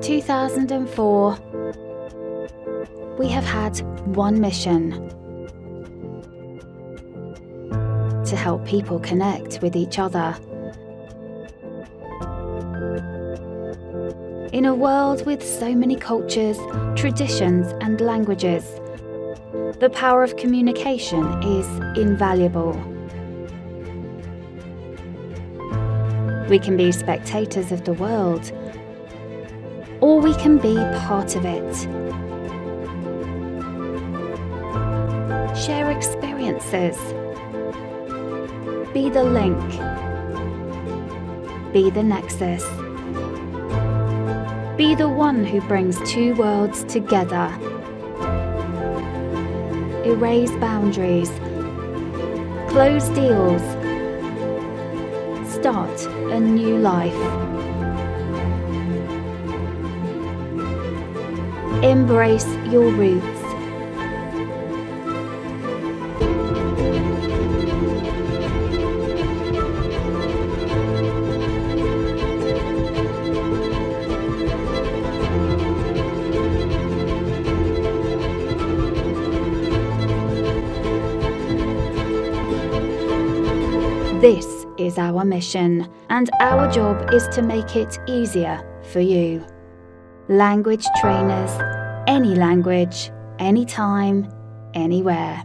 Since 2004, we have had one mission: to help people connect with each other. In a world with so many cultures, traditions, and languages, the power of communication is invaluable. We can be spectators of the world, or we can be part of it. Share experiences. Be the link. Be the nexus. Be the one who brings two worlds together. Erase boundaries. Close deals. Start a new life. Embrace your roots. This is our mission, and our job is to make it easier for you. Language trainers, any language, anytime, anywhere.